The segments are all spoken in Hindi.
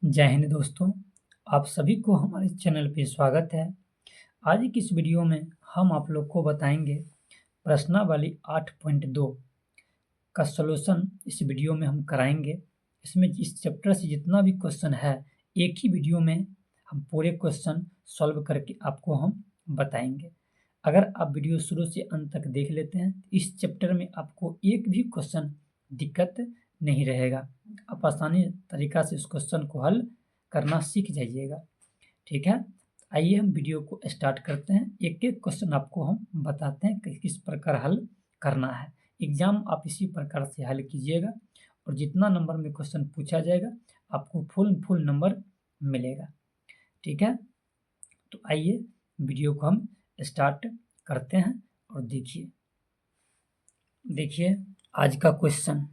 जय हिंद दोस्तों, आप सभी को हमारे चैनल पे स्वागत है। आज की इस वीडियो में हम आप लोग को बताएंगे प्रश्नावली 8.2 का सॉल्यूशन इस वीडियो में हम कराएंगे। इसमें इस चैप्टर से जितना भी क्वेश्चन है एक ही वीडियो में हम पूरे क्वेश्चन सॉल्व करके आपको हम बताएंगे। अगर आप वीडियो शुरू से अंत तक देख लेते हैं इस चैप्टर में आपको एक भी क्वेश्चन दिक्कत नहीं रहेगा। आप आसानी तरीका से उस क्वेश्चन को हल करना सीख जाइएगा। ठीक है, आइए हम वीडियो को स्टार्ट करते हैं। एक एक क्वेश्चन आपको हम बताते हैं कि किस प्रकार हल करना है। एग्जाम आप इसी प्रकार से हल कीजिएगा और जितना नंबर में क्वेश्चन पूछा जाएगा आपको फुल नंबर मिलेगा। ठीक है, तो आइए वीडियो को हम स्टार्ट करते हैं और देखिए आज का question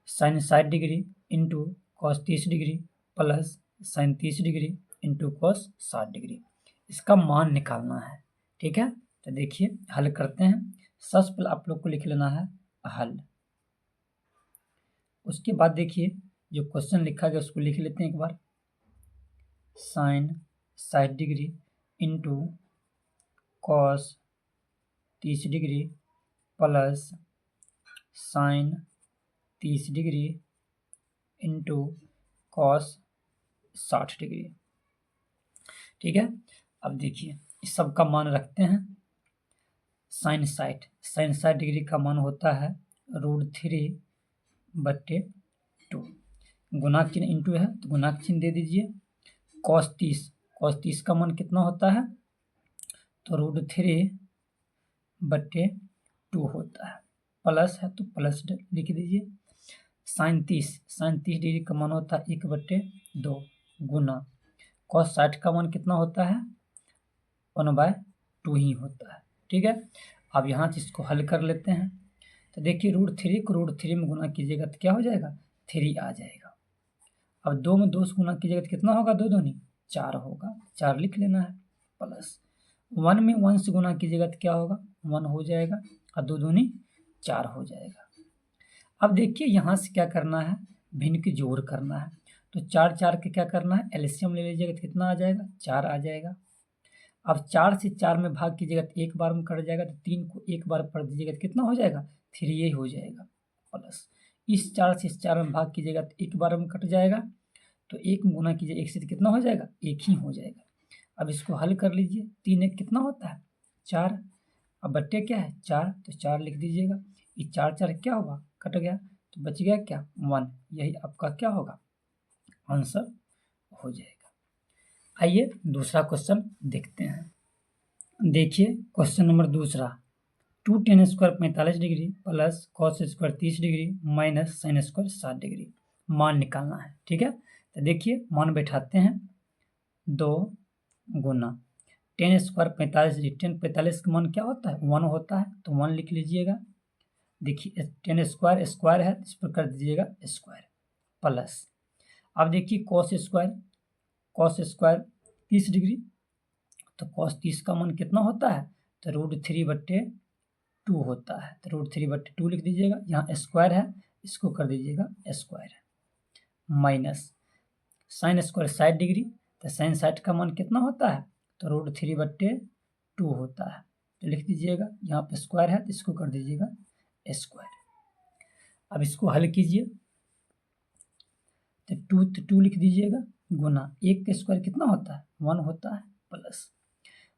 sign 60 degree into cos 30 degree plus sine 30 degree into cos 60 degree, इसका मान निकालना है। ठीक है, तो देखिए हल करते हैं। सबसे पहले आप लोग को लिख लेना है हल। उसके बाद देखिए जो क्वेश्चन लिखा गया उसको लिख लेते हैं एक बार। Sine 60 degree into cos 30 degree plus sine 30 degree into cos 60 degree. ठीक है, अब देखिए इस सब का मान रखते हैं। साइन 60 डिग्री का मान होता है √3/2। गुणा चिन्ह इंटू है तो गुणा चिन्ह दे दीजिए। कॉस 30 का मान कितना होता है तो √3/2 होता है। प्लस है तो प्लस लिख दीजिए। साइन 30 डिग्री का मान होता है 1/2 गुना कॉस 60 का मान कितना होता है 1/2 ही होता है। ठीक है, अब यहाँ से इसको हल कर लेते हैं। तो देखिए √3 को √3 में गुना कीजिएगा तो क्या हो जाएगा 3 आ जाएगा। अब 2 में 2 से गुना कीजिएगा तो कितना होगा 2 दूनी 4 होगा, 4 लिख लेना है। प्लस 1 में 1 से गुना कीजिएगा तो क्या होगा 1 हो जाएगा और 2 दूनी 4 हो जाएगा। अब देखिए यहाँ से क्या करना है भिन्न के जोड़ करना है। तो 4 के क्या करना है एलसीएम ले लीजिएगा तो कितना आ जाएगा 4 आ जाएगा। अब 4 से 4 में भाग कीजिएगा तो एक बार में कट जाएगा, तो 3 को एक बार पढ़ दीजिएगा तो कितना हो जाएगा 3 ही हो जाएगा। प्लस इस 4 से इस 4 में भाग कीजिएगा तो एक बार में कट जाएगा, तो एक में गुना कीजिए एक से तो कितना हो जाएगा एक ही हो जाएगा। अब इसको हल कर लीजिए। 3 1 कितना होता है 4। अब बट्टे क्या है 4, तो 4 लिख दीजिएगा। ये 4 क्या होगा कट गया तो बच गया क्या 1। यही आपका क्या होगा आंसर हो जाएगा। आइए दूसरा क्वेश्चन देखते हैं। देखिए क्वेश्चन नंबर दूसरा 2 tan square 45 degree plus cos square 30 degree minus sine square 60 degree, मान निकालना है। ठीक है, तो देखिए मान बैठाते हैं 2 गुना tan स्क्वायर 45 डिग्री। tan 45 का मान क्या होता है 1 होता है, तो 1 लिख लीजिएगा। देखिए tan स्क्वायर है इस पर कर दीजिएगा स्क्वायर। प्लस अब देखिए कॉस स्क्वायर 30 डिग्री, तो कॉस 30 का मान कितना होता है तो √3/2 होता है, तो √3/2 लिख दीजिएगा। यहाँ स्क्वायर है इसको कर दीजिएगा square. Minus sine square 60 degree, तो साइन 60 का मान कितना होता है तो √3/2 होता है, तो लिख दीजिएगा। यहाँ पे स्क्वायर है तो इसको कर दीजिएगा स्क्वायर। अब इसको हल कीजिए तो 2 लिख दीजिएगा गुना 1 का स्क्वायर कितना होता है 1 होता है, प्लस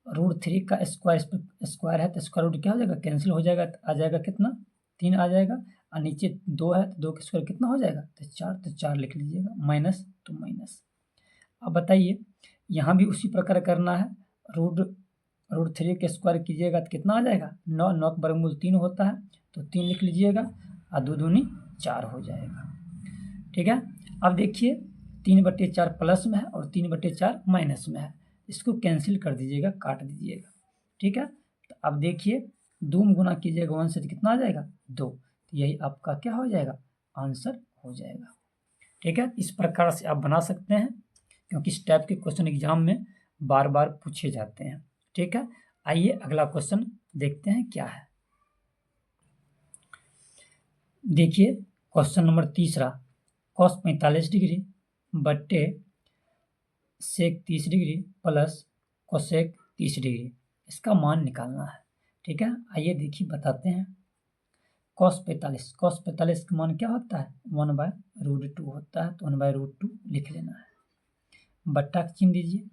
√3 का स्क्वायर है तो स्क्वायर रूट क्या हो जाएगा कैंसिल हो जाएगा, तो आ जाएगा कितना 3 आ जाएगा। और नीचे 2 है तो 2 का स्क्वायर कितना हो जाएगा तो 4, तो 4 लिख लीजिएगा। माइनस तो माइनस। अब बताइए यहाँ भी उसी प्रकार करना है। √3 के स्क्वायर कीजिएगा तो कितना आ जाएगा 9 का वर्गमूल 3 होता है, तो 3 लिख लीजिएगा और 2 दूनी 4 हो जाएगा। ठीक है, अब देखिए 3/4 प्लस में है और 3/4 माइनस में है, इसको कैंसिल कर दीजिएगा काट दीजिएगा। ठीक है, तो अब देखिए 2 में गुना कीजिएगा 1 से तो कितना आ जाएगा 2, तो यही आपका क्या हो जाएगा आंसर हो जाएगा। ठीक है, इस प्रकार से आप बना सकते हैं क्योंकि इस टाइप के क्वेश्चन एग्जाम में बार बार पूछे जाते हैं। ठीक है, आइए अगला क्वेश्चन देखते हैं क्या है। देखिए क्वेश्चन नंबर तीसरा cos 45 डिग्री बट्टे सेक 30 डिग्री प्लस कोसेक 30 डिग्री, इसका मान निकालना है। ठीक है, आइए देखिए बताते हैं। कॉस 45 का मान क्या होता है? 1/√2 होता है, तो 1/√2 लिख लेना है। बट्टा का चिन्ह दीजिए।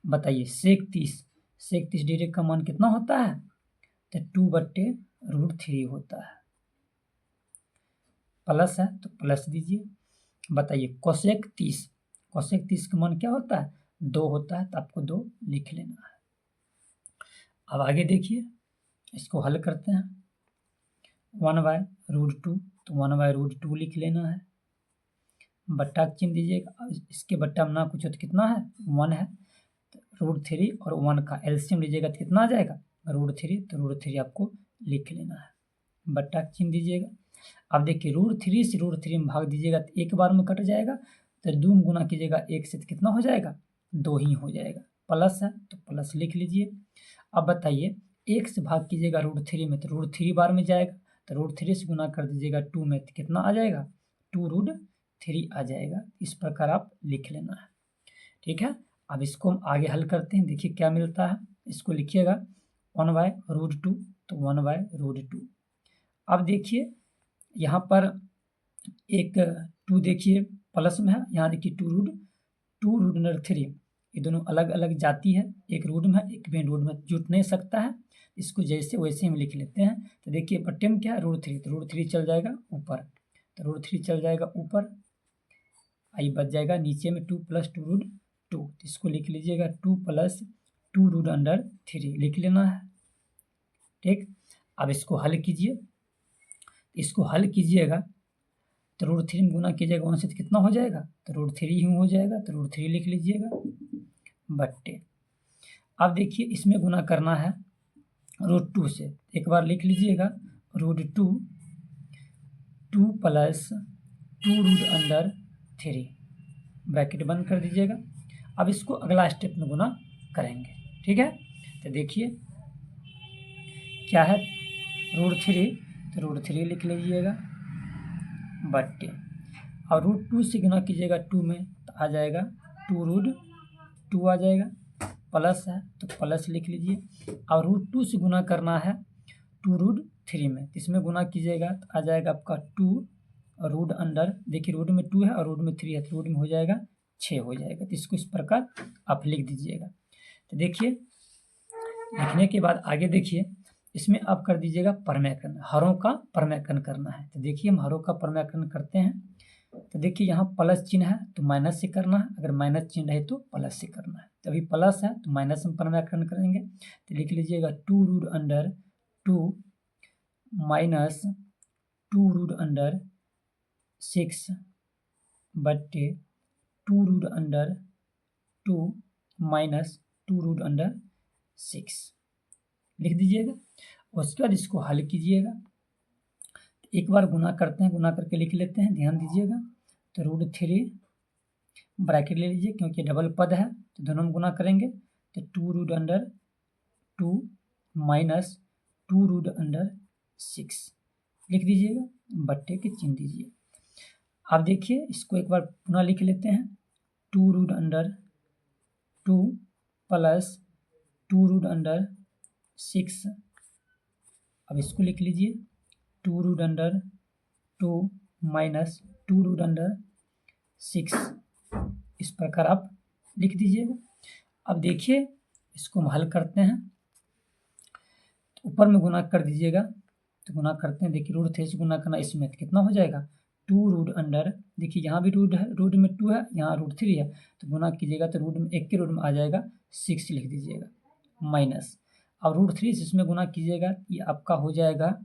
बताइए सेक 30 डिग्री का मान कितना होता है? तो 2/√3 होता है। प्लस है तो प्लस दीजिए। बताइए कोसेक 30 का मान क्या होता है? 2 होता है, तो आपको 2 लिख लेना है। अब आगे देखिए, इसको हल करते हैं। 1/√2, तो 1/√2 लिख लेना है। बट्टा का चिन्ह दीजिएगा। इसके बट्टा में ना कुछ हो तो कितना है? 1 है। तो √3 और 1 का एलसीएम लीजिएगा तो कितना आ जाएगा? √3, तो √3 आपको लिख लेना है। बट्टा का चिन्ह दीजिएगा। अब देखिए √3 से √3 में भाग दीजिएगा तो एक बार में कट जाएगा, तो 2 में गुना कीजिएगा 1 से, तो कितना हो जाएगा? 2 ही हो जाएगा। प्लस है तो प्लस लिख लीजिए। अब बताइए 1 से भाग कीजिएगा √3 में, तो √3 बार में जाएगा, तो √3 से गुना कर दीजिएगा 2 में, तो कितना आ जाएगा? 2√3 आ जाएगा। इस प्रकार आप लिख लेना है। ठीक है, अब इसको हम आगे हल करते हैं। देखिए क्या मिलता है, इसको लिखिएगा 1/√2, तो 1/√2। अब देखिए यहाँ पर एक 2 देखिए प्लस में है, यहाँ देखिए 2√3, ये दोनों अलग अलग जाति है, एक रूट में है एक मेन रूट में, जुट नहीं सकता है, इसको जैसे वैसे हम लिख लेते हैं। तो देखिए बट्टे में क्या है? √3, तो √3 चल जाएगा ऊपर, तो √3 चल जाएगा ऊपर, आई बच जाएगा नीचे में 2 + 2√2, तो इसको लिख लीजिएगा 2 + 2√3 लिख लेना है। ठीक, अब इसको हल कीजिए। इसको हल कीजिएगा तो √3 में गुना कीजिएगा 1 से, तो कितना हो जाएगा? तो √3 ही हो जाएगा, तो √3 लिख लीजिएगा बट्टे। अब देखिए इसमें गुना करना है √2 से, एक बार लिख लीजिएगा √2, 2 + 2√3, ब्रैकेट बंद कर दीजिएगा। अब इसको अगला स्टेप में गुना करेंगे। ठीक है, तो देखिए क्या है? √3, तो √3 लिख लीजिएगा बट्टे, और √2 से गुना कीजिएगा 2 में, तो आ जाएगा 2√2 आ जाएगा। प्लस है तो प्लस लिख लीजिए, और √2 से गुना करना है 2√3 में, तो इसमें गुना कीजिएगा तो आ जाएगा आपका 2√, देखिए रूट में 2 है और रूट में 3 है, तो रूट में हो जाएगा 6 हो जाएगा। तो इसको इस प्रकार आप लिख दीजिएगा। तो देखिए लिखने के बाद आगे देखिए, इसमें आप कर दीजिएगा परमेकरण, हरों का परमेकरण करना है। तो देखिए हम हरों का परमेकरण करते हैं। तो देखिए यहाँ प्लस चिन्ह है तो माइनस से करना है, अगर माइनस चिन्ह है तो प्लस से करना है। तो अभी प्लस है तो माइनस में परमेकरण करेंगे, तो लिख लीजिएगा 2√2 माइनस 2√6 बट्टे 2√2 माइनस 2√6 लिख दीजिएगा। उसके बाद इसको हल कीजिएगा। एक बार गुना करते हैं, गुना करके लिख लेते हैं, ध्यान दीजिएगा। तो √3 ब्रैकेट ले लीजिए, क्योंकि डबल पद है तो दोनों में गुना करेंगे, तो 2√2 माइनस 2√6 लिख दीजिएगा, बट्टे के चिन्ह दीजिए। अब देखिए इसको एक बार पुनः लिख लेते हैं। 2√2 प्लस 2√6, अब इसको लिख लीजिए 2√2 माइनस 2√6, इस प्रकार आप लिख दीजिएगा। अब देखिए इसको हम हल करते हैं, तो ऊपर में गुना कर दीजिएगा। तो गुना करते हैं, देखिए √3 से गुना करना, इसमें कितना हो जाएगा? 2√, देखिए यहाँ भी रूट है, रूट में 2 है, यहाँ √3 है, तो गुना कीजिएगा तो रूट में एक के रूट में आ जाएगा 6 लिख दीजिएगा माइनस, और √3 से इसमें गुना कीजिएगा, ये आपका हो जाएगा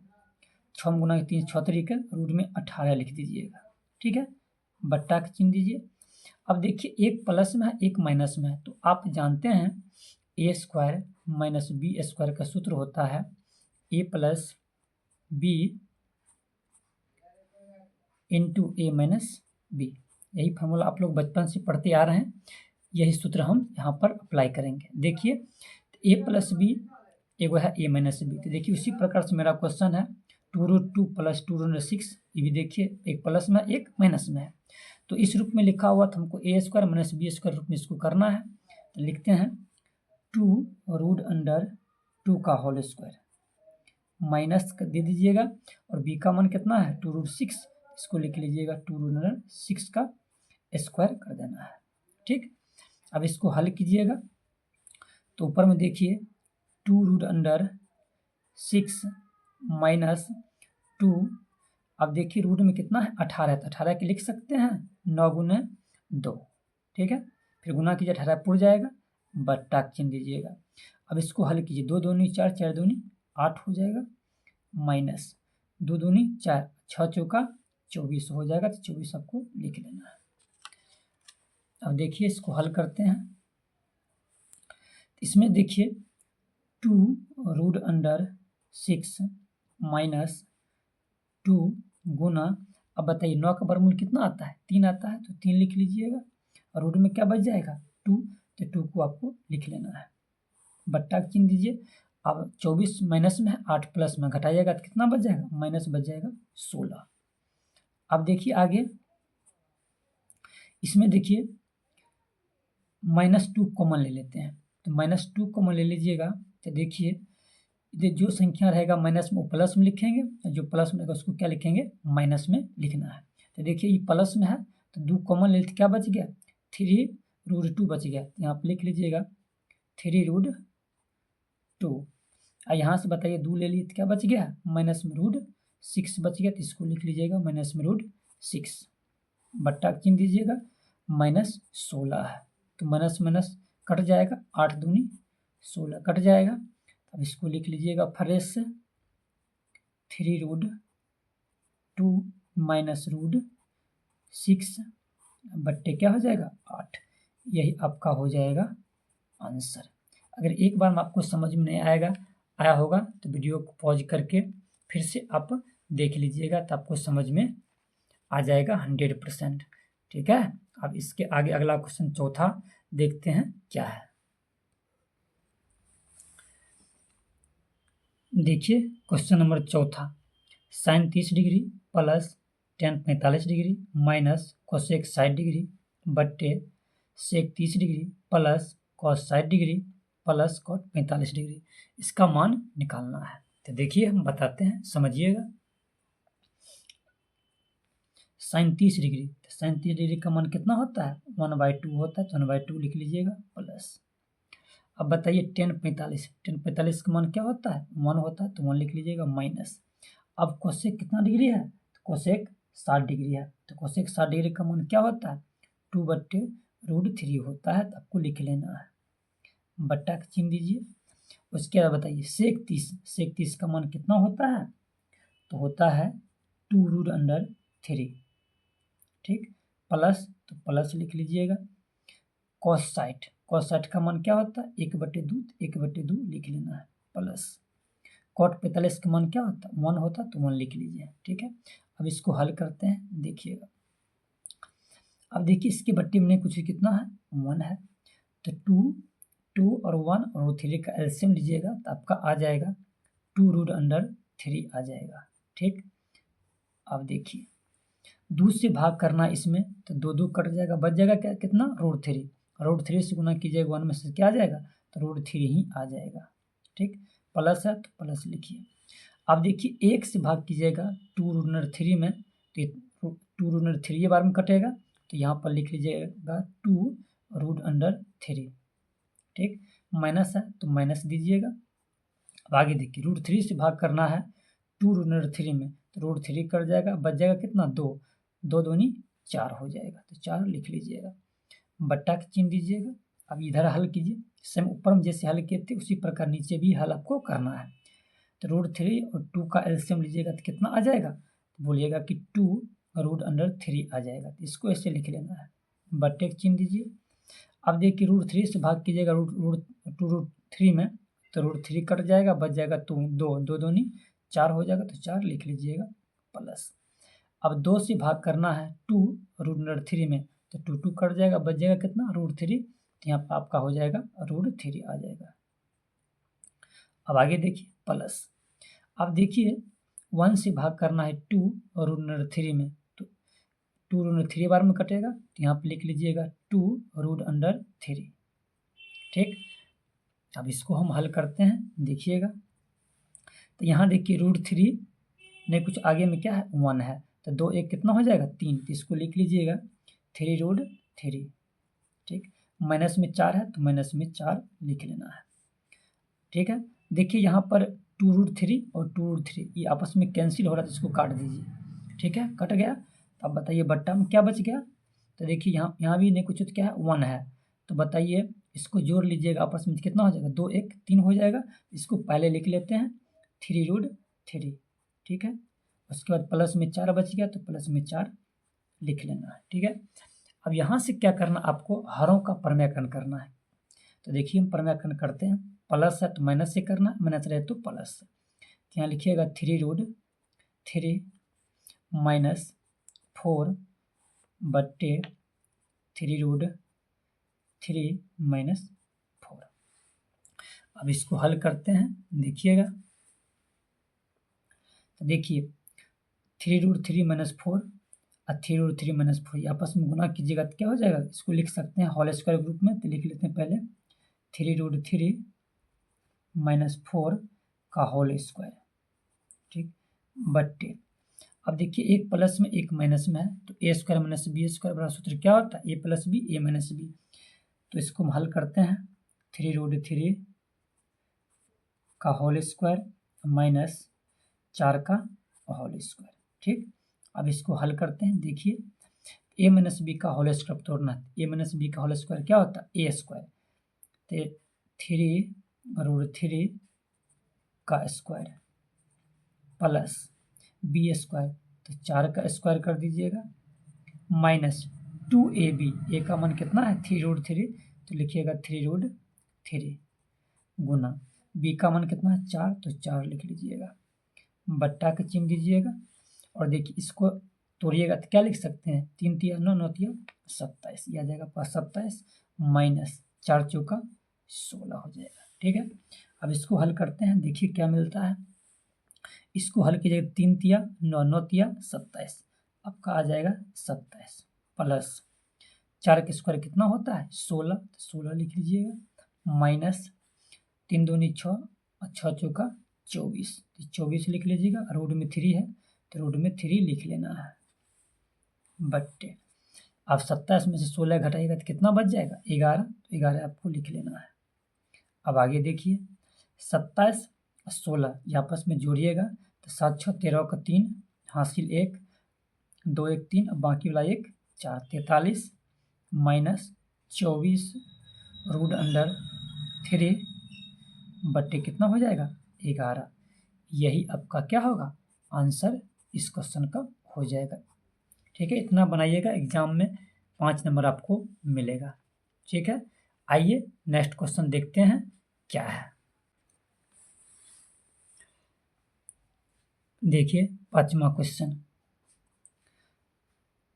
6 गुना 3 6 तरीके रूट में 18 लिख दीजिएगा। ठीक है, बट्टा का चिन्ह दीजिए। अब देखिए एक प्लस में है एक माइनस में है, तो आप जानते हैं a² माइनस b² का सूत्र होता है a + b into a minus b। यही फार्मूला आप लोग बचपन से पढ़ते आ रहे हैं, यही सूत्र हम यहाँ पर अप्लाई करेंगे। देखिए a + b एगो है a माइनस b, तो देखिए उसी प्रकार से मेरा क्वेश्चन है 2√2 + 2√6, ये भी देखिए एक प्लस में एक माइनस में है, तो तो इस रूप में लिखा हुआ था, हमको ए स्क्वायर माइनस बी स्क्वायर रूप में इसको करना है। तो लिखते हैं 2√2 का होल स्क्वायर माइनस दे दीजिएगा, और बी का मान कितना है 2√6, इसको लिख लीजिएगा 2√6 का स्क्वायर कर देना है। ठीक, अब इसको हल कीजिएगा तो ऊपर में देखिए 2√6 माइनस 2, अब देखिए रूट में कितना है 18, तो 18 के लिख सकते हैं 9 गुने 2। ठीक है, फिर गुना कीजिए 18 पुर जाएगा, बट्टा चिन्ह दीजिएगा। अब इसको हल कीजिए, 2 दूनी 4, 4 दूनी 8 हो जाएगा, माइनस 2 दूनी 4, 6 चौका 24 हो जाएगा, तो 24 आपको लिख लेना है। अब देखिए इसको हल करते हैं, इसमें देखिए 2√6 माइनस 2 गुना, अब बताइए 9 का वर्गमूल कितना आता है 3 आता है, तो 3 लिख लीजिएगा, और रूट में क्या बच जाएगा 2, तो 2 को आपको लिख लेना है, बट्टा चिन्ह दीजिए। अब 24 माइनस में है, 8 प्लस में घटाइएगा तो कितना बच जाएगा, माइनस बच जाएगा 16। अब देखिए आगे, इसमें देखिए -2 कॉमन ले लेते हैं, तो -2 कॉमन ले लीजिएगा, तो देखिए जो संख्या रहेगा माइनस में वो प्लस में लिखेंगे, और जो प्लस में रहेगा उसको क्या लिखेंगे माइनस में लिखना है। तो देखिए ये प्लस में है, तो 2 कॉमन ले लेते क्या बच गया 3√2 बच गया, तो यहाँ पर लिख लीजिएगा 3√2। और यहाँ से बताइए 2 ले लिए तो क्या बच गया माइनस में √6 बच गया, तो इसको लिख लीजिएगा माइनस में √6, बट्टा चिन्ह दीजिएगा, -16 है, तो माइनस माइनस कट जाएगा, 8 दूनी 16 कट जाएगा। अब इसको लिख लीजिएगा फ्रेश से 3√2 माइनस √6 बट्टे क्या हो जाएगा 8, यही आपका हो जाएगा आंसर। अगर एक बार में आपको समझ में नहीं आया होगा तो वीडियो को पॉज करके फिर से आप देख लीजिएगा, तो आपको समझ में आ जाएगा 100%। ठीक है, अब इसके आगे अगला क्वेश्चन चौथा देखते हैं क्या है। देखिए क्वेश्चन नंबर चौथा, sin 30 degree plus tan 45 degree minus cosec 60 degree बट्टे सेक 30 degree plus cos 60 degree plus cot 45 degree, इसका मान निकालना है। तो देखिए हम बताते हैं, समझिएगा। sin 30 डिग्री, तो sin 30 डिग्री का मान कितना होता है 1/2 होता है, तो 1/2 लिख लीजिएगा प्लस। अब बताइए tan 45 का मान क्या होता है 1 होता है, तो 1 लिख लीजिएगा माइनस। अब कोसेक कितना डिग्री है, तो कोसेक 60 डिग्री है, तो कोसेक 60 डिग्री का मान क्या होता है 2/√3 होता है, तो आपको लिख लेना है, बट्टा का चिन्ह दीजिए। उसके बाद बताइए सेक 30 का मान कितना होता है, तो होता है 2√3। ठीक, प्लस, तो प्लस लिख लीजिएगा। cos 60 का मान क्या होता है 1/2, 1/2 लिख लेना है प्लस। cot 45 का मान क्या होता है 1 होता है, तो 1 लिख लीजिए। ठीक है, अब इसको हल करते हैं, देखिएगा। अब देखिए इसके बट्टे में कुछ कितना है 1 है, तो 2 और 1 और 3 का एलसीएम लीजिएगा, तो आपका आ जाएगा 2√3 आ जाएगा। ठीक, अब देखिए 2 से भाग करना इसमें, तो 2 कट जाएगा, बच जाएगा क्या कितना √3, √3 से गुना कीजिएगा 1 में से क्या आ जाएगा, तो √3 ही आ जाएगा। ठीक, प्लस है तो प्लस लिखिए। अब देखिए 1 से भाग कीजिएगा 2√3 में, तो 2√3 ये बार में कटेगा, तो यहाँ पर लिख लीजिएगा 2√3। ठीक, माइनस है तो माइनस दीजिएगा। अब आगे देखिए √3 से भाग करना है 2√3 में, तो √3 कट जाएगा, बच जाएगा कितना 2 दूनी 4 हो जाएगा, तो 4 लिख लीजिएगा, बट्टा का चिन्ह दीजिएगा। अब इधर हल कीजिए, सेम ऊपर में जैसे हल किए थे उसी प्रकार नीचे भी हल आपको करना है। तो √3 और 2 का एलसीएम लीजिएगा तो कितना आ जाएगा, तो बोलिएगा कि 2√3 आ जाएगा, तो इसको ऐसे लिख लेना है, बट्टे का चिन्ह दीजिए। अब देखिए √3 से भाग कीजिएगा √3 में, तो √3 कट जाएगा, बच जाएगा 2 दूनी 4 हो जाएगा, तो 4 लिख लीजिएगा प्लस। अब 2 से भाग करना है 2√3 में, तो 2 कट जाएगा, बच जाएगा कितना √3, तो यहाँ पर आपका हो जाएगा √3 आ जाएगा। अब आगे देखिए प्लस। अब देखिए 1 से भाग करना है 2√3 में, तो 2 रूट 3 बार में कटेगा, तो यहाँ पे लिख लीजिएगा 2√3। ठीक, अब इसको हम हल करते हैं, देखिएगा। तो यहाँ देखिए √3 नहीं, कुछ आगे में क्या है 1 है, तो 2 1 कितना हो जाएगा 3, तो इसको लिख लीजिएगा 3√3। ठीक, माइनस में 4 है तो माइनस में 4 लिख लेना है। ठीक है, देखिए यहाँ पर 2√3 और 2√3 ये आपस में कैंसिल हो रहा है, तो इसको काट दीजिए। ठीक है, कट गया। तो अब बताइए बट्टा में क्या बच गया, तो देखिए यहाँ भी नहीं कुछ, तो क्या है 1 है, तो बताइए इसको जोड़ लीजिएगा आपस में, कितना हो जाएगा 2 1 3 हो जाएगा। इसको पहले लिख लेते हैं 3√3। ठीक है, उसके बाद प्लस में 4 बच गया, तो प्लस में 4 लिख लेना है। ठीक है, अब यहाँ से क्या करना, आपको हरों का प्रमेयकरण करना है। तो देखिए हम प्रमेयकरण करते हैं, प्लस है तो माइनस से करना, माइनस रहे तो प्लस। तो यहाँ लिखिएगा 3√3 माइनस 4 बट्टे 3√3 माइनस 4। अब इसको हल करते हैं, देखिएगा। तो देखिए 3√3 माइनस 4 और 3√3 माइनस 4 आपस में गुना कीजिएगा तो क्या हो जाएगा, इसको लिख सकते हैं होल स्क्वायर ग्रुप में। तो लिख लेते हैं पहले 3√3 माइनस 4 का होल स्क्वायर। ठीक, बट्टे, अब देखिए एक प्लस में एक माइनस में है, तो ए स्क्वायर माइनस बी स्क्वायर बराबर सूत्र क्या होता है, ए प्लस बी ए माइनस बी। तो इसको हम हल करते हैं, 3√3 का होल स्क्वायर माइनस 4 का होल स्क्वायर। ठीक, अब इसको हल करते हैं, देखिए ए माइनस बी का होल स्क्वायर तोड़ना है, ए माइनस बी का होल स्क्वायर क्या होता है ए स्क्वायर, तो 3√3 का स्क्वायर प्लस बी स्क्वायर, तो 4 का स्क्वायर कर दीजिएगा, माइनस 2ab, ए का मान कितना है 3√3, तो लिखिएगा 3√3 गुना बी का मान कितना है 4, तो 4 लिख लीजिएगा, बट्टा के चिन्ह दीजिएगा। और देखिए इसको तोड़िएगा तो क्या लिख सकते हैं, 3 तिया 9 9 तिया 27, यह आ जाएगा पास 27 माइनस 4 चौका 16 हो जाएगा। ठीक है, अब इसको हल करते हैं, देखिए क्या मिलता है। इसको हल कीजिएगा 3 तिया 9 9 तिया 27, आपका आ जाएगा 27 प्लस 4 का स्क्वायर कितना होता है 16, तो 16 लिख लीजिएगा, माइनस 3 दूनी 6 और 6 चौका 24, तो 24 लिख लीजिएगा। रूट में 3 है तो रूट में 3 लिख लेना है, बट्टे, अब 27 में से 16 घटाइएगा तो कितना बच जाएगा 11, तो 11 आपको लिख लेना है। अब आगे देखिए 27 और 16 ये आपस में जोड़िएगा, तो 7 6 13 का 3 हासिल 1 2 1 3, अब बाकी वाला 1 4, 43 माइनस 24 रूट अंडर 3 बट्टे कितना हो जाएगा 11। यही आपका क्या होगा आंसर इस क्वेश्चन का हो जाएगा। ठीक है, इतना बनाइएगा, एग्जाम में 5 नंबर आपको मिलेगा। ठीक है, आइए नेक्स्ट क्वेश्चन देखते हैं क्या है। देखिए 5वां question,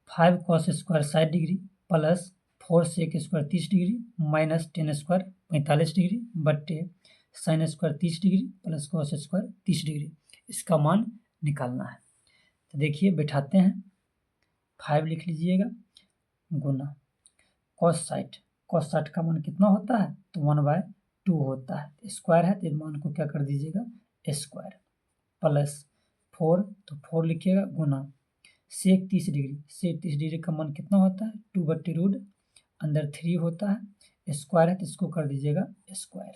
5 cos square 60 degree plus 4 sec square 30 degree minus 10 square 45 degree बट्टे sine square 30 degree plus cos square 30 degree, इसका मान निकालना है। तो देखिए बैठाते हैं, 5 लिख लीजिएगा गुना कॉस 60 का मान कितना होता है, तो 1/2 होता है, स्क्वायर है तो मान को क्या कर दीजिएगा स्क्वायर, प्लस 4, तो 4 लिखिएगा गुना सेक 30 डिग्री, सेक 30 डिग्री का मान कितना होता है 2/रूट अंदर 3 होता है, स्क्वायर है तो इसको कर दीजिएगा स्क्वायर,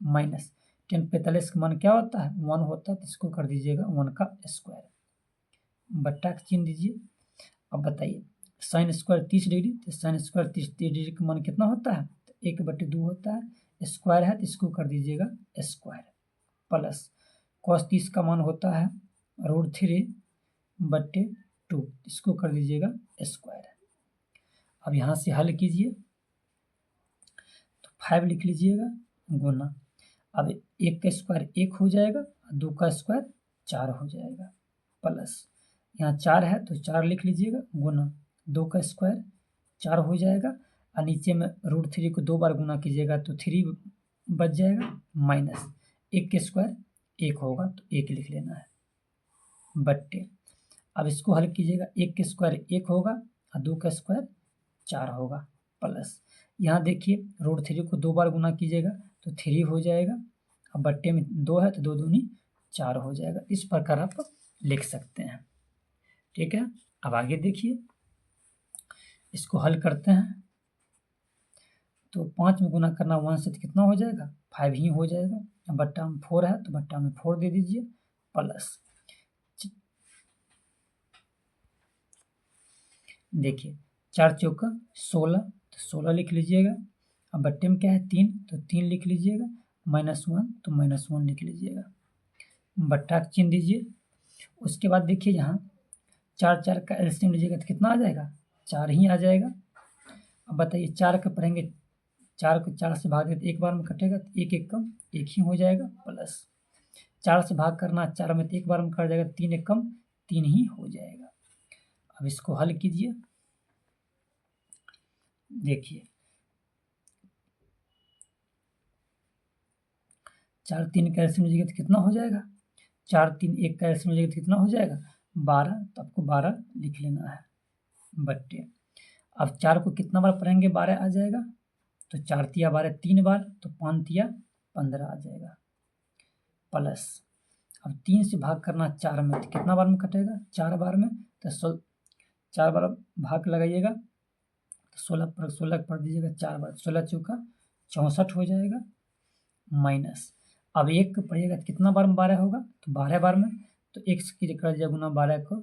माइनस 10 45 का मान क्या होता है 1 होता है, तो इसको कर दीजिएगा 1 का स्क्वायर, बट्टा का चिन्ह दीजिए। अब बताइए साइन स्क्वायर 30 डिग्री, तो साइन स्क्वायर 30 डिग्री का मान कितना होता है, तो 1/2 होता है, स्क्वायर है तो इसको कर दीजिएगा स्क्वायर, प्लस कॉस 30 का मान होता है √3/2, इसको कर दीजिएगा स्क्वायर। अब यहाँ से हल कीजिए, तो 5 लिख लीजिएगा गुना, अब 1 का स्क्वायर 1 हो जाएगा, 2 का स्क्वायर 4 हो जाएगा, प्लस यहाँ 4 है तो 4 लिख लीजिएगा गुना 2 का स्क्वायर 4 हो जाएगा, और नीचे में √3 को 2 बार गुना कीजिएगा तो 3 बच जाएगा, माइनस 1 का स्क्वायर 1 होगा तो 1 लिख लेना है, बट्टे अब इसको हल कीजिएगा, 1 का स्क्वायर 1 होगा और 2 का स्क्वायर 4 होगा, प्लस यहाँ देखिए √3 को 2 बार गुना कीजिएगा तो 3 हो जाएगा, अब बट्टे में 2 है तो 2 दूनी 4 हो जाएगा। इस प्रकार आप लिख सकते हैं। ठीक है, अब आगे देखिए, इसको हल करते हैं तो 5 में गुना करना 1 से तो कितना हो जाएगा, 5 ही हो जाएगा। अब बट्टा में 4 है तो बट्टा में 4 दे दीजिए, प्लस देखिए 4 चौका 16 तो 16 लिख लीजिएगा। अब बट्टे में क्या है 3 तो 3 लिख लीजिएगा, -1 तो -1 लिख लीजिएगा, बट्टा का चिन्ह दीजिए। उसके बाद देखिए यहाँ 4 4 का एलसीएम लीजिएगा तो कितना आ जाएगा, 4 ही आ जाएगा। अब बताइए 4 का पढ़ेंगे, 4 को 4 से भाग देते एक बार में कटेगा तो 1 1 कम 1 ही हो जाएगा, प्लस 4 से भाग करना 4 में तो एक बार में कट जाएगा, 3 1 कम 3 ही हो जाएगा। अब इसको हल कीजिए, देखिए 4 3 का एलसीएम लीजिएगा तो कितना हो जाएगा, 4 3 1 का एलसीएम लीजिएगा तो कितना हो जाएगा 12, तो आपको 12 लिख लेना है, बट्टे अब 4 को कितना बार पढ़ेंगे 12 आ जाएगा, तो 4 तिया 12 3 बार, तो 5 तिया 15 आ जाएगा, प्लस अब 3 से भाग करना 4 में तो कितना बार में कटेगा 4 बार में, तो 4 बार भाग लगाइएगा तो 16 पढ़ दीजिएगा 4 बार, 16 चौका 64 हो जाएगा, माइनस अब 1 को पढ़िएगा तो कितना बार में 12 होगा, तो 12 बार में, तो 1 की कर दिया गुना 12 को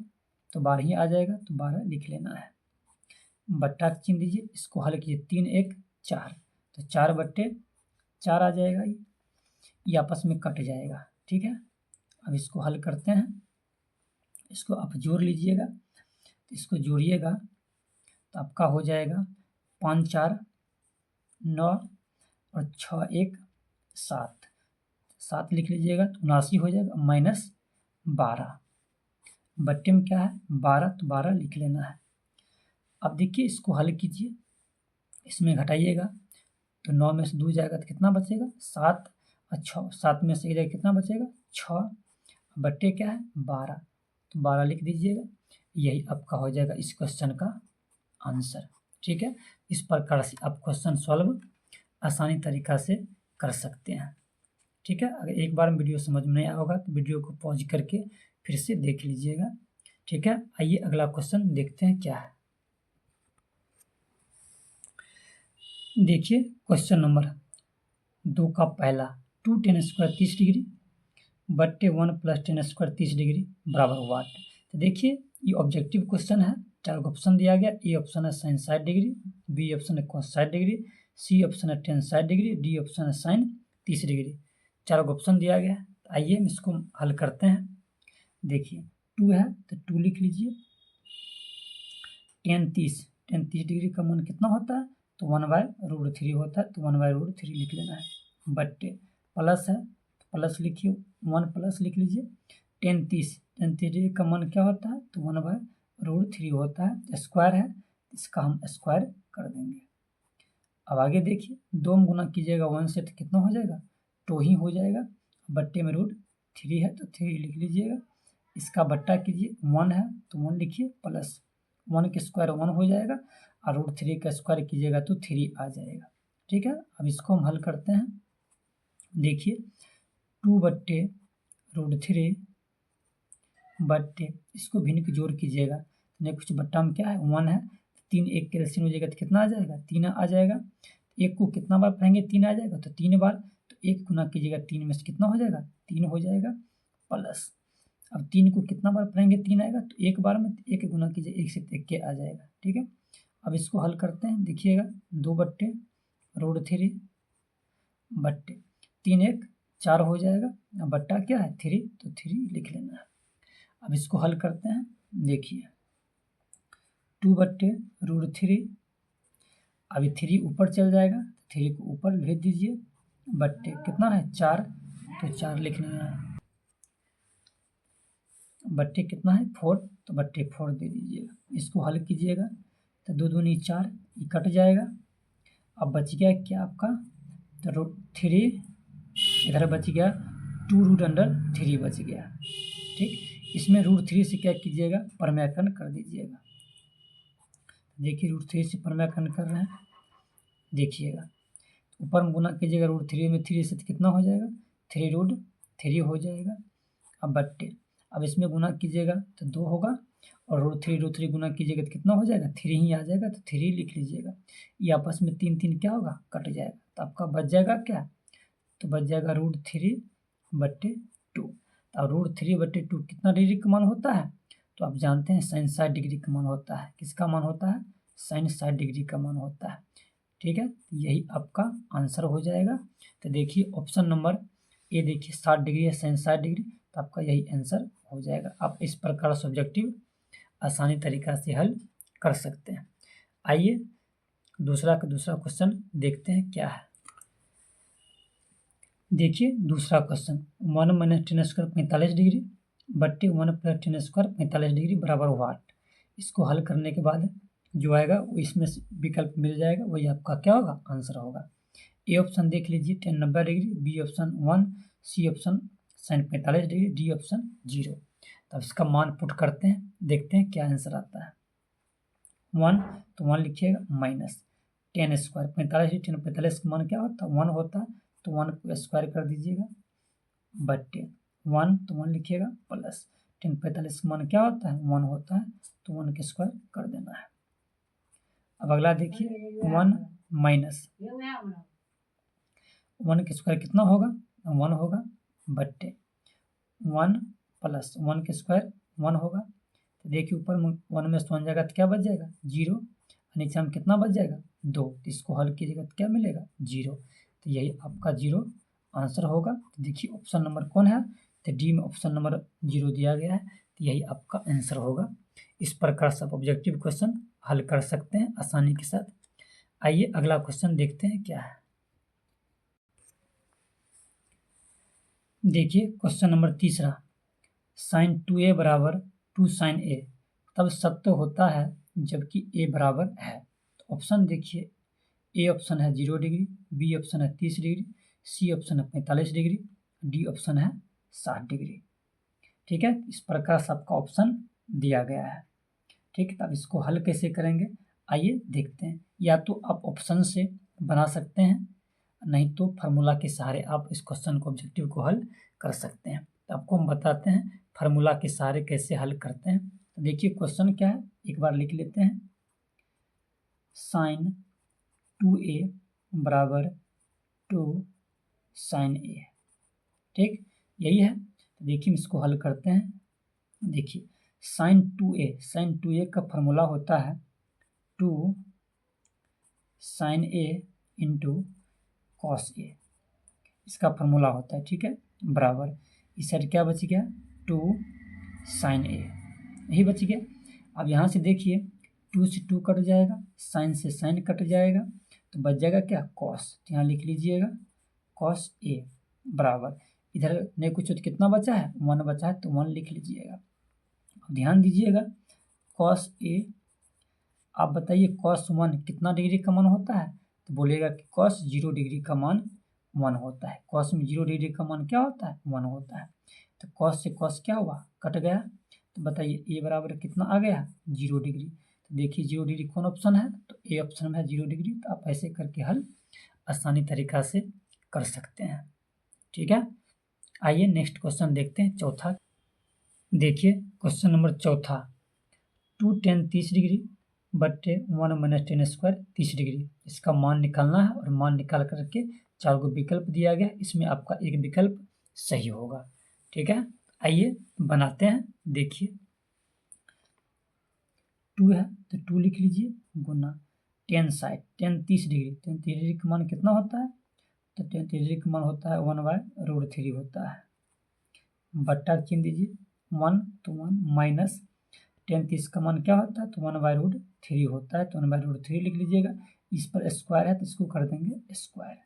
तो 12 ही आ जाएगा, तो 12 लिख लेना है, बट्टा का चिन्ह दीजिए। इसको हल कीजिए 3 1 4 तो 4 बट्टे 4 आ जाएगा, ये आपस में कट जाएगा। ठीक है, अब इसको हल करते हैं, इसको आप जोड़ लीजिएगा, तो इसको जोड़िएगा तो आपका हो जाएगा 5 4 9 और 6 1 7, 7 लिख लीजिएगा तो 79 हो जाएगा, -12 बट्टे में क्या है 12, तो 12 लिख लेना है। अब देखिए इसको हल कीजिए, इसमें घटाइएगा तो 9 में से 2 जाएगा तो कितना बचेगा 7 और 6, 7 में से जाएगा कितना बचेगा 6, बट्टे क्या है 12, तो 12 लिख दीजिएगा, यही आपका हो जाएगा इस क्वेश्चन का आंसर। ठीक है, इस प्रकार से आप क्वेश्चन सॉल्व आसानी तरीका से कर सकते हैं। ठीक है, अगर एक बार वीडियो समझ में नहीं आया होगा तो वीडियो को पॉज करके फिर से देख लीजिएगा। ठीक है, आइए अगला क्वेश्चन देखते हैं क्या है। देखिए क्वेश्चन नंबर 2 का पहला, 2 tan स्क्वायर 30 डिग्री बट्टे 1 + tan स्क्वायर 30 डिग्री बराबर वाट। तो देखिए ये ऑब्जेक्टिव क्वेश्चन है, 4 ऑप्शन दिया गया, ए ऑप्शन है sin 60 डिग्री, बी ऑप्शन है cos 60 डिग्री, सी ऑप्शन है tan 60 डिग्री, डी ऑप्शन है sin 30 डिग्री। 4 ऑप्शन दिया गया है, आइए हम इसको हल करते हैं। देखिए 2 है तो 2 लिख लीजिए, tan 30 डिग्री का मान कितना होता है, तो 1/√3 होता है, तो 1/√3 लिख लेना है, बट्टे प्लस है तो प्लस लिखिए, 1 प्लस लिख लीजिए, tan 30 डिग्री का मान क्या होता है, तो 1/√3 होता है, स्क्वायर है इसका हम स्क्वायर कर देंगे। अब आगे देखिए 2 में गुना कीजिएगा 1 से तो कितना हो जाएगा 2 ही हो जाएगा, बट्टे में √3 है तो 3 लिख लीजिएगा, इसका बट्टा कीजिए 1 है तो 1 लिखिए, प्लस 1 का स्क्वायर 1 हो जाएगा और √3 का स्क्वायर कीजिएगा तो 3 आ जाएगा। ठीक है, अब इसको हम हल करते हैं। देखिए 2 बट्टे √3 बट्टे इसको भिन्न के जोड़ कीजिएगा, नहीं कुछ बट्टा में क्या है 1 है, 3 1 के एलसीएम हो जाएगा तो कितना आ जाएगा 3 आ जाएगा, 1 को कितना बार पढ़ेंगे 3 आ जाएगा, तो 3 बार, तो 1 गुना कीजिएगा 3 में से कितना हो जाएगा 3 हो जाएगा, प्लस अब 3 को कितना बार पढ़ेंगे 3 आएगा, तो 1 बार में 1 गुना कीजिए 1 से 1 के आ जाएगा। ठीक है, अब इसको हल करते हैं, देखिएगा 2 बट्टे √3 बट्टे 3 1 4 हो जाएगा, अब बट्टा क्या है 3, तो 3 लिख लेना है। अब इसको हल करते हैं, देखिए 2 बट्टे √3, अभी 3 ऊपर चल जाएगा, 3 को ऊपर भेज दीजिए, बट्टे कितना है 4, तो 4 लिख लेना है, बट्टे कितना है 4, तो बट्टे 4 दे दीजिएगा। इसको हल कीजिएगा तो 2 दूनी 4, ये कट जाएगा, अब बच गया क्या आपका, तो √3 इधर बच गया 2√3 बच गया। ठीक, इसमें √3 से क्या कीजिएगा, परम्यांकन कर दीजिएगा। देखिए √3 से परम्यांकन कर रहे हैं, देखिएगा ऊपर में गुना कीजिएगा, √3 में 3 से तो कितना हो जाएगा, 3√3 हो जाएगा। अब बट्टे, अब इसमें गुना कीजिएगा तो 2 होगा, और √3 गुना कीजिएगा तो कितना हो जाएगा, 3 ही आ जाएगा, तो 3 लिख लीजिएगा। ये आपस में 3 क्या होगा, कट जाएगा, तो आपका बच जाएगा क्या, तो बच जाएगा √3/2। अब √3/2 कितना डिग्री का मान होता है, तो आप जानते हैं sin 60 डिग्री का मान होता है। किसका मान होता है, sin 60 डिग्री का मान होता है। ठीक है, यही आपका आंसर हो जाएगा। तो देखिए ऑप्शन नंबर ए, देखिए 60 डिग्री है, sin 60 डिग्री, तो आपका यही आंसर हो जाएगा। आप इस प्रकार सब्जेक्टिव आसानी तरीका से हल कर सकते हैं। आइए दूसरा क्वेश्चन देखते हैं क्या है। देखिए दूसरा क्वेश्चन, 1 - 10² 45 डिग्री बट्टे 1 + 10² 45 डिग्री बराबर वाट। इसको हल करने के बाद जो आएगा वो इसमें से विकल्प मिल जाएगा, वही आपका क्या होगा, आंसर होगा। ए ऑप्शन देख लीजिए 10 90 degree, B option 1, C option sin 45 degree, D option 0। तब इसका मान पुट करते हैं, देखते हैं क्या आंसर आता है। 1 तो 1 लिखिएगा, माइनस 10² 45, 10 45 का मान क्या होता है, 1 होता है, तो 1 को स्क्वायर कर दीजिएगा, बट्टे 1 तो 1 लिखिएगा, प्लस 10 45 का मान क्या होता है, 1 होता है, तो 1 के स्क्वायर कर देना है। अब अगला देखिए 1 माइनस 1 के स्क्वायर कितना होगा, 1 होगा, बट्टे 1 प्लस 1 के स्क्वायर 1 होगा। तो देखिए ऊपर में 1 में से 1 जाएगा तो क्या बच जाएगा, 0, नीचे में कितना बच जाएगा, 2। तो इसको हल कीजिएगा तो क्या मिलेगा, 0। तो यही आपका 0 आंसर होगा। तो देखिए ऑप्शन नंबर कौन है, तो डी में ऑप्शन नंबर 0 दिया गया है, तो यही आपका आंसर होगा। इस प्रकार से आप ऑब्जेक्टिव क्वेश्चन हल कर सकते हैं आसानी के साथ। आइए अगला क्वेश्चन देखते हैं क्या है। देखिए क्वेश्चन नंबर तीसरा, sin 2a बराबर 2 sin a तब सत्य होता है जबकि a बराबर है। तो ऑप्शन देखिए, ए ऑप्शन है 0 डिग्री, बी ऑप्शन है 30 डिग्री, सी ऑप्शन है 45 डिग्री, डी ऑप्शन है 60 डिग्री। ठीक है, इस प्रकार से आपका ऑप्शन दिया गया है। ठीक है, तब इसको हल कैसे करेंगे, आइए देखते हैं। या तो आप ऑप्शन से बना सकते हैं, नहीं तो फार्मूला के सहारे आप इस क्वेश्चन को ऑब्जेक्टिव को हल कर सकते हैं। तो आपको हम बताते हैं फार्मूला के सहारे कैसे हल करते हैं। तो देखिए क्वेश्चन क्या है, एक बार लिख लेते हैं। sin 2a बराबर 2 sin a, ठीक, यही है। तो देखिए इसको हल करते हैं। देखिए sin 2a का फार्मूला होता है 2 sin a into cos a, इसका फार्मूला होता है। ठीक है, बराबर इस साइड क्या बच गया, 2 sin a, यही बच गया। अब यहाँ से देखिए 2 से 2 कट जाएगा, sin से sin कट जाएगा, तो बच जाएगा क्या, cos। तो यहाँ लिख लीजिएगा cos a बराबर, इधर नहीं कुछ तो कितना बचा है, 1 बचा है, तो 1 लिख लीजिएगा। अब ध्यान दीजिएगा cos a, आप बताइए cos 1 कितना डिग्री का मान होता है, तो बोलेगा कि cos 0 डिग्री का मान 1 होता है। cos में 0 डिग्री का मान क्या होता है, 1 होता है। तो cos से cos क्या हुआ, कट गया। तो बताइए a बराबर कितना आ गया, 0 डिग्री। तो देखिए 0 डिग्री कौन ऑप्शन है, तो ए ऑप्शन में है 0 डिग्री। तो आप ऐसे करके हल आसानी तरीका से कर सकते हैं। ठीक है, आइए नेक्स्ट क्वेश्चन देखते हैं, चौथा। देखिए क्वेश्चन नंबर चौथा, 2 tan 30 डिग्री बट्टे 1 - 10² 30 डिग्री, इसका मान निकालना है। और मान निकाल करके 4 को विकल्प दिया गया, इसमें आपका एक विकल्प सही होगा। ठीक है, आइए बनाते हैं। देखिए 2 है तो 2 लिख लीजिए, गुना 10 60, 10 30 डिग्री, 10 30 डिग्री का मान कितना होता है, तो 10 30 डिग्री का मान होता है 1/√3 होता है, बट्टा चिन्ह दीजिए, 1 तो 1 माइनस 10 30 का मान क्या होता है, तो 1/√3 होता है, तो 1/√3 लिख लीजिएगा। इस पर स्क्वायर है तो इसको कर देंगे स्क्वायर।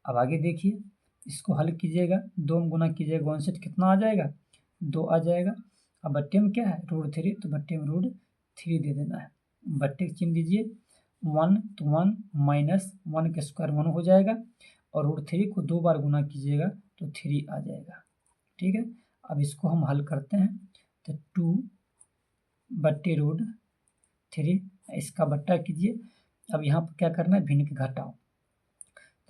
अब आगे देखिए, इसको हल कीजिएगा, 2 में गुना कीजिएगा, 1 से कितना आ जाएगा, 2 आ जाएगा। अब बट्टे में क्या है, √3, तो बट्टे में √3 दे देना है, बट्टे चिन्ह दीजिए, 1 तो 1 माइनस 1 के स्क्वायर 1 हो जाएगा, और √3 को 2 बार गुना कीजिएगा तो 3 आ जाएगा। ठीक है, अब इसको हम हल करते हैं तो 2/√3 इसका बट्टा कीजिए। अब यहाँ पर क्या करना है, भिन्न के घटाओ,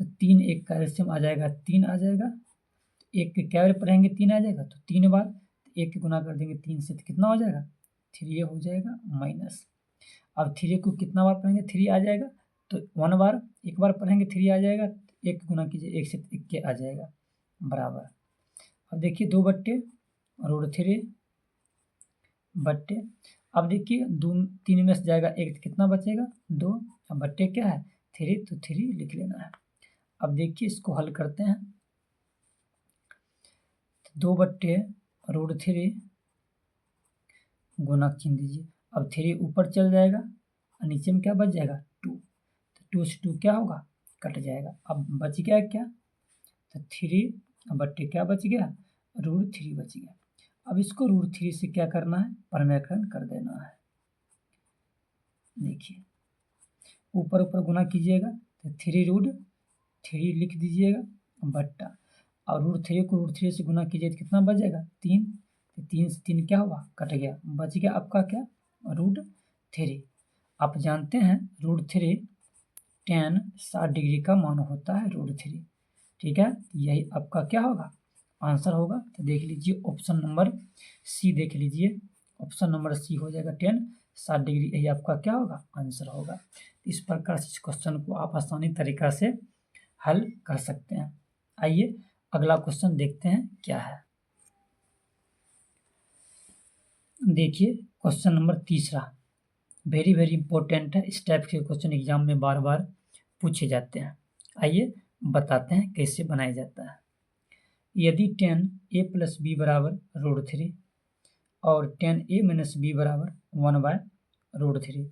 तो 3 एक का एल्सियम आ जाएगा 3 आ जाएगा, एक के क्या बार पढ़ेंगे 3 आ जाएगा तो 3 बार, एक के गुना कर देंगे 3 से तो कितना हो जाएगा 3 हो जाएगा माइनस। अब 3 को कितना बार पढ़ेंगे 3 आ जाएगा, तो 1 बार एक बार पढ़ेंगे 3 आ जाएगा, एक गुना कीजिए 1 से 1 के आ जाएगा बराबर। अब देखिए 2/√3 बट्टे, अब देखिए 3 में से जाएगा 1 तो कितना बचेगा 2, अब बट्टे क्या है 3 तो 3 लिख लेना है। अब देखिए इसको हल करते हैं, 2/√3 गुना चिन्ह दीजिए। अब 3 ऊपर चल जाएगा और नीचे में क्या बच जाएगा 2, तो 2 से 2 क्या होगा कट जाएगा। अब बच गया क्या, तो 3 बट्टे क्या बच गया √3 बच गया। अब इसको √3 से क्या करना है परमेकरण कर देना है। देखिए ऊपर ऊपर गुना कीजिएगा तो 3√3 लिख दीजिएगा बट्टा, और √3 को √3 से गुना कीजिए तो कितना बच जाएगा 3, तो 3 से 3 क्या हुआ कट गया, बच गया आपका क्या √3। आप जानते हैं √3 tan 60 डिग्री का मान होता है √3, ठीक है, यही आपका क्या होगा आंसर होगा। तो देख लीजिए ऑप्शन नंबर सी देख लीजिए, ऑप्शन नंबर सी हो जाएगा tan 60 डिग्री, यही आपका क्या होगा आंसर होगा। इस प्रकार से इस क्वेश्चन को आप आसानी तरीका से हल कर सकते हैं। आइए अगला क्वेश्चन देखते हैं क्या है। देखिए क्वेश्चन नंबर तीसरा वेरी वेरी इंपॉर्टेंट है, इस टाइप के क्वेश्चन एग्जाम में बार बार पूछे जाते हैं। आइए बताते हैं कैसे बनाया जाता है। यदि tan a + b = √3 और tan a - b = 1/√3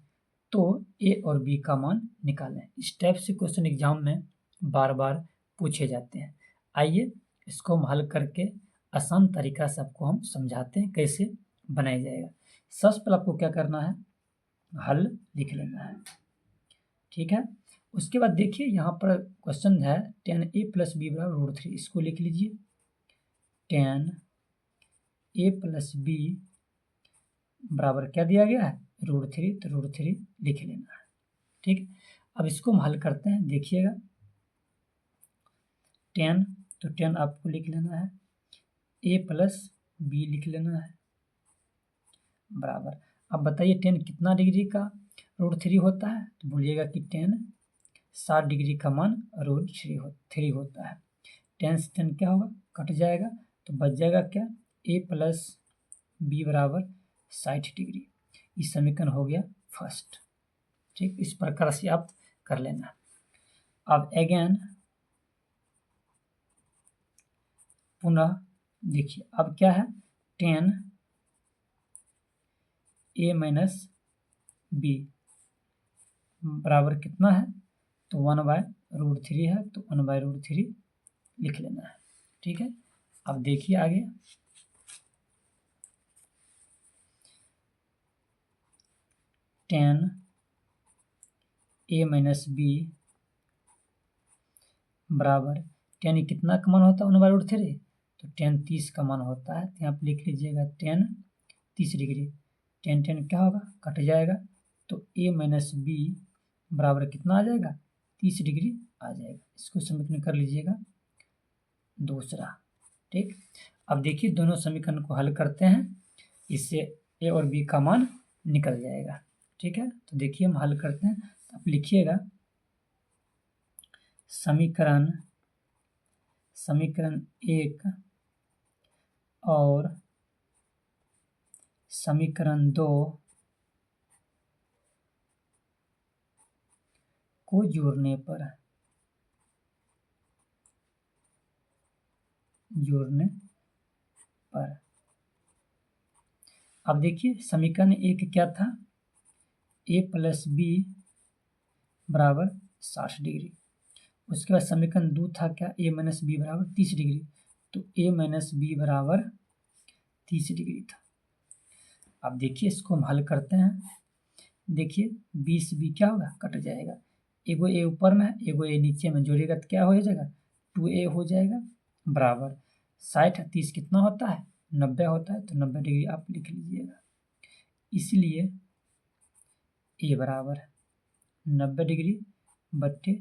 तो a और b का मान निकालें। इस टाइप से क्वेश्चन एग्जाम में बार बार पूछे जाते हैं। आइए इसको हम हल करके आसान तरीका से आपको हम समझाते हैं कैसे बनाया जाएगा। सबसे पहले आपको क्या करना है हल लिख लेना है, ठीक है। उसके बाद देखिए यहाँ पर क्वेश्चन है tan a + b = √3, इसको लिख लीजिए tan a + b बराबर क्या दिया गया है √3, तो √3 लिख लेना है, ठीक। अब इसको हम हल करते हैं, देखिएगा tan, तो tan आपको लिख लेना है a + b लिख लेना है बराबर। अब बताइए tan कितना डिग्री का √3 होता है, तो बोलिएगा कि tan 60 डिग्री का मान √3 होता है। tan से tan क्या होगा कट जाएगा, तो बच जाएगा क्या a + b = 60 डिग्री। इस समीकरण हो गया फर्स्ट, ठीक। इस प्रकार से आप कर लेना। अब अगेन पुनः देखिए अब क्या है tan a - b बराबर कितना है, तो 1/√3 है, तो 1/√3 लिख लेना है, ठीक है। अब देखिए आगे tan a - b बराबर tan कितना का मान होता है 1/√3, तो tan 30 का मान होता है, तो यहाँ पर लिख लीजिएगा tan 30 डिग्री। tan क्या होगा कट जाएगा, तो a - b बराबर कितना आ जाएगा 30 डिग्री आ जाएगा। इसको समीकरण कर लीजिएगा दूसरा, ठीक। अब देखिए दोनों समीकरण को हल करते हैं, इससे a और b का मान निकल जाएगा, ठीक है। तो देखिए हम हल करते हैं, तो आप लिखिएगा समीकरण 1 और समीकरण 2 को जोड़ने पर अब देखिए समीकरण 1 क्या था a + b बराबर 60 डिग्री। उसके बाद समीकरण 2 था क्या a - b बराबर 30 डिग्री, तो a - b बराबर 30 डिग्री था। अब देखिए इसको हम हल करते हैं, देखिए 20 b क्या होगा कट जाएगा, एगो a ऊपर में है एगो a नीचे में, जोड़िएगा तो क्या हो जाएगा 2a हो जाएगा बराबर 60 30 कितना होता है 90 होता है, तो 90 डिग्री आप लिख लीजिएगा। इसलिए ए बराबर 90 डिग्री बट्टे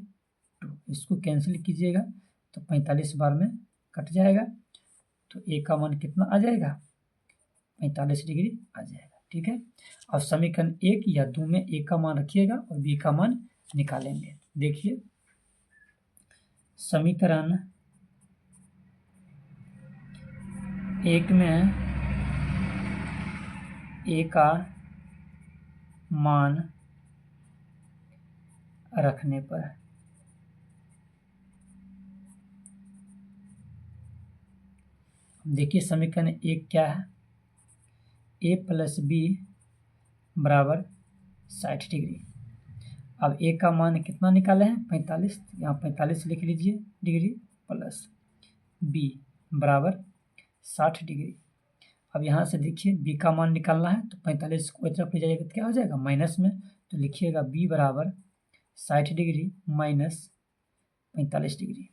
2, इसको कैंसिल कीजिएगा तो 45 बार में कट जाएगा, तो ए का मान कितना आ जाएगा, 45 डिग्री आ जाएगा। ठीक है, अब समीकरण 1 या 2 में ए का मान रखिएगा और बी का मान निकालेंगे। देखिए समीकरण 1 में ए का मान रखने पर देखिए समीकरण 1 क्या है, ए प्लस बी बराबर 60 डिग्री। अब ए का मान कितना निकाले हैं, 45, यहाँ 45 लिख लीजिए डिग्री, प्लस बी बराबर 60 डिग्री। अब यहाँ से देखिए बी का मान निकालना है, तो 45 को एक तरफ ले जाइएगा तो क्या हो जाएगा, माइनस में, तो लिखिएगा बी बराबर 60 डिग्री माइनस 45 डिग्री।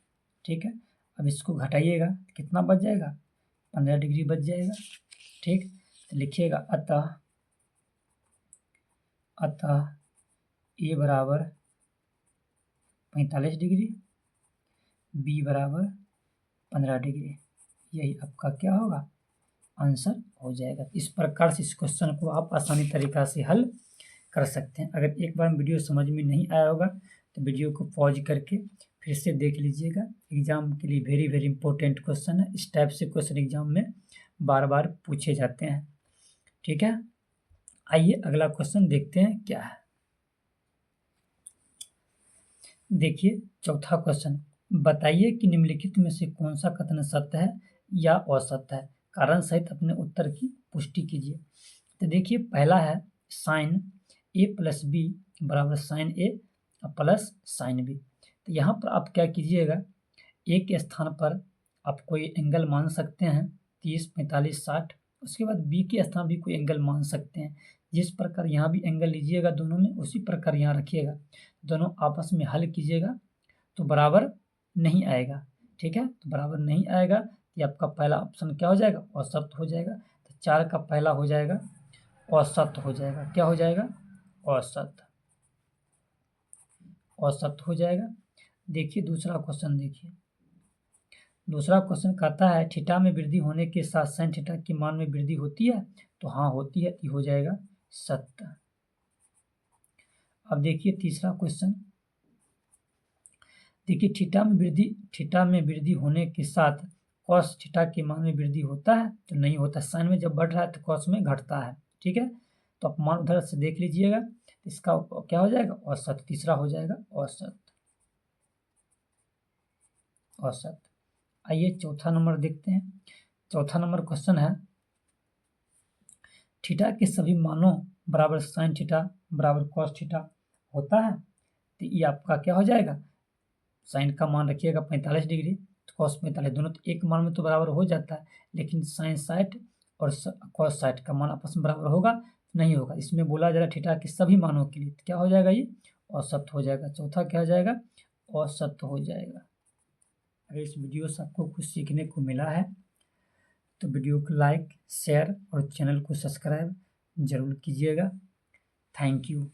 ठीक है, अब इसको घटाइएगा कितना बच जाएगा, 15 डिग्री बच जाएगा। ठीक, तो लिखिएगा अतः ए बराबर 45 डिग्री, बी बराबर 15 डिग्री, यही आपका क्या होगा, आंसर हो जाएगा। इस प्रकार से इस क्वेश्चन को आप आसानी तरीका से हल कर सकते हैं। अगर एक बार वीडियो समझ में नहीं आया होगा तो वीडियो को पॉज करके फिर से देख लीजिएगा। एग्जाम के लिए वेरी वेरी इंपॉर्टेंट क्वेश्चन है, इस टाइप से क्वेश्चन एग्जाम में बार बार पूछे जाते हैं। ठीक है, आइए अगला क्वेश्चन देखते हैं क्या है। देखिए चौथा क्वेश्चन, बताइए कि निम्नलिखित में से कौन सा कथन सत्य है या असत्य है, कारण सहित अपने उत्तर की पुष्टि कीजिए। तो देखिए पहला है साइन ए प्लस बी बराबर साइन ए प्लस साइन बी। तो यहाँ पर आप क्या कीजिएगा, ए के स्थान पर आप कोई एंगल मान सकते हैं 30, 45, 60, उसके बाद बी के स्थान भी कोई एंगल मान सकते हैं। जिस प्रकार यहाँ भी एंगल लीजिएगा दोनों में, उसी प्रकार यहाँ रखिएगा, दोनों आपस में हल कीजिएगा तो बराबर नहीं आएगा। ठीक है, तो बराबर नहीं आएगा, ये आपका पहला ऑप्शन क्या हो जाएगा, असत्य हो जाएगा। तो 4 का पहला हो जाएगा असत्य हो जाएगा, क्या हो जाएगा, असत्य, असत्य हो जाएगा। देखिए दूसरा क्वेश्चन, देखिए दूसरा क्वेश्चन कहता है थीटा में वृद्धि होने के साथ साइन थीटा के मान में वृद्धि होती है, तो हाँ होती है, ये हो जाएगा सत्य। अब देखिए तीसरा क्वेश्चन, देखिए थीटा में वृद्धि होने के साथ कॉस थीटा के मान में वृद्धि होता है, तो नहीं होता, साइन में जब बढ़ रहा है तो कॉस में घटता है। ठीक है, तो आप मान उधर से देख लीजिएगा, इसका क्या हो जाएगा, औसत, तीसरा हो जाएगा औसत, औसत। आइए चौथा नंबर देखते हैं। चौथा नंबर क्वेश्चन है थीटा के सभी मानों बराबर साइन थीटा बराबर कॉस थीटा होता है, तो ये आपका क्या हो जाएगा, साइन का मान रखिएगा 45 डिग्री, तो कॉस 45, दोनों तो एक मान में तो बराबर हो जाता है, लेकिन साइन 60 और कॉस 60 का मान आपस में बराबर होगा, नहीं होगा। इसमें बोला जा रहा है थीटा के सभी मानों के लिए, तो क्या हो जाएगा, ये औसत हो जाएगा। चौथा क्या हो जाएगा, औसत हो जाएगा। अगर इस वीडियो से आपको कुछ सीखने को मिला है तो वीडियो को लाइक, शेयर और चैनल को सब्सक्राइब जरूर कीजिएगा। Thank you.